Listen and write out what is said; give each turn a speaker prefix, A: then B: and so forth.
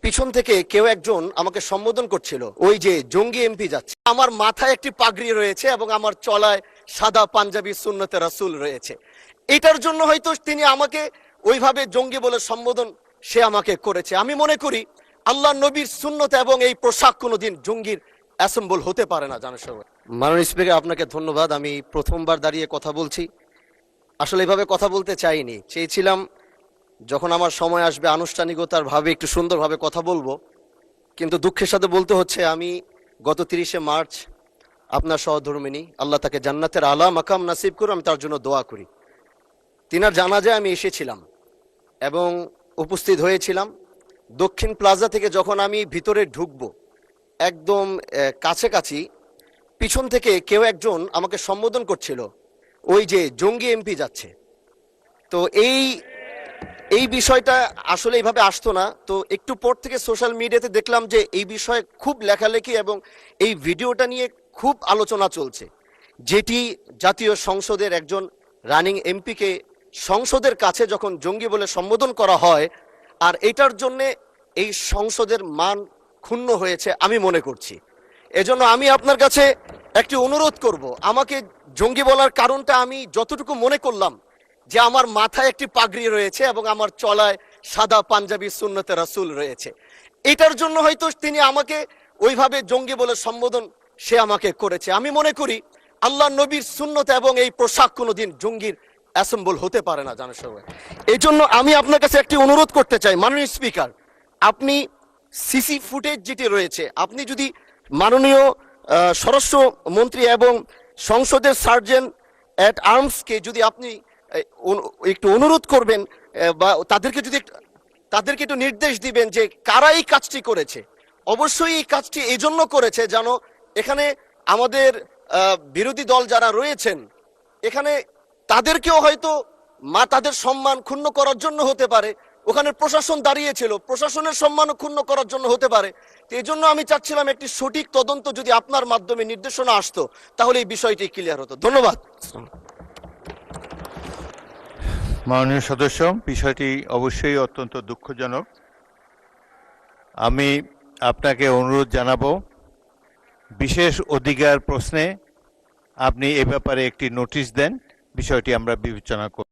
A: পিছন থেকে কেউ একজন আমাকে সম্বোধন করছিল, ওই যে জঙ্গি এমপি যাচ্ছে। আমার মাথায় একটি পাগড়ি রয়েছে এবং আমার চলায় সাদা পাঞ্জাবি সুন্নতে রাসূল রয়েছে। এটার জন্য হয়তো তিনি আমাকে ওইভাবে জঙ্গি বলে সম্বোধন সে আমাকে করেছে। আমি মনে করি আল্লাহ নবীর সুন্নত এবং এই পোশাক কোনোদিন জঙ্গির অ্যাসেম্বল হতে পারে না। জানো সবাই, মাননীয় স্পিকার আপনাকে ধন্যবাদ। আমি প্রথমবার দাঁড়িয়ে কথা বলছি, আসলে এভাবে কথা বলতে চাইনি। চেয়েছিলাম যখন আমার সময় আসবে আনুষ্ঠানিকতার ভাবে একটু সুন্দরভাবে কথা বলবো, কিন্তু দুঃখের সাথে বলতে হচ্ছে আমি গত 30শে মার্চ আপনার সহধর্মিনী, আল্লাহ তাকে জান্নাতের আলা মাকাম নাসিব করুন, আমি তার জন্য দোয়া করি। তিনার জানাজায় আমি এসেছিলাম এবং উপস্থিত হয়েছিলাম। দক্ষিণ প্লাজা থেকে যখন আমি ভিতরে ঢুকবো, একদম কাছাকাছি পিছন থেকে কেউ একজন আমাকে সম্বোধন করছিল, ওই যে জঙ্গি এমপি যাচ্ছে। তো এই বিষয়টা আসলে এইভাবে আসতো না। তো একটু পর থেকে সোশ্যাল মিডিয়াতে দেখলাম যে এই বিষয়ে খুব লেখালেখি এবং এই ভিডিওটা নিয়ে খুব আলোচনা চলছে, যেটি জাতীয় সংসদের একজন রানিং এমপিকে সংসদের কাছে যখন জঙ্গি বলে সম্বোধন করা হয়, আর এটার জন্যে এই সংসদের মান ক্ষুণ্ণ হয়েছে আমি মনে করছি। এজন্য আমি আপনার কাছে একটি অনুরোধ করব, আমাকে জঙ্গি বলার কারণটা আমি যতটুকু মনে করলাম যে আমার মাথায় একটি পাগড়ি রয়েছে এবং আমার চলায় সাদা পাঞ্জাবি সুন্নতে রাসূল রয়েছে। এটার জন্য হয়তো তিনি আমাকে ওইভাবে জঙ্গি বলে সম্বোধন সে আমাকে করেছে। আমি মনে করি আল্লাহ নবীর সুন্নত এবং এই পোশাক কোনোদিন জঙ্গির অ্যাসেম্বল হতে পারে না। জানো সবাই, এই জন্য আমি আপনার কাছে একটি অনুরোধ করতে চাই, মাননীয় স্পিকার, আপনি সিসি ফুটেজ যেটি রয়েছে, আপনি যদি মাননীয় স্বরাষ্ট্র মন্ত্রী এবং সংসদের সার্জেন্ট অ্যাট আর্মসকে যদি আপনি একটু অনুরোধ করবেন বা তাদেরকে একটু নির্দেশ দিবেন যে কারা এই কাজটি করেছে। অবশ্যই এই কাজটি এই জন্য করেছে যেন এখানে আমাদের বিরোধী দল যারা রয়েছেন এখানে তাদেরকেও হয়তো তাদের সম্মান ক্ষুণ্ণ করার জন্য হতে পারে। ওখানে প্রশাসন দাঁড়িয়েছিল, প্রশাসনের সম্মান ক্ষুণ্ণ করার জন্য হতে পারে। এই জন্য আমি চাচ্ছিলাম একটি সঠিক তদন্ত যদি আপনার মাধ্যমে নির্দেশনা আসতো তাহলে এই বিষয়টি ক্লিয়ার হতো। ধন্যবাদ।
B: মাননীয় সদস্য, বিষয়টি অবশ্যই অত্যন্ত দুঃখজনক। আমি আপনাকে অনুরোধ জানাবো, বিশেষ অধিকার প্রশ্নে আপনি এ ব্যাপারে একটি নোটিশ দেন, বিষয়টি আমরা বিবেচনা করব।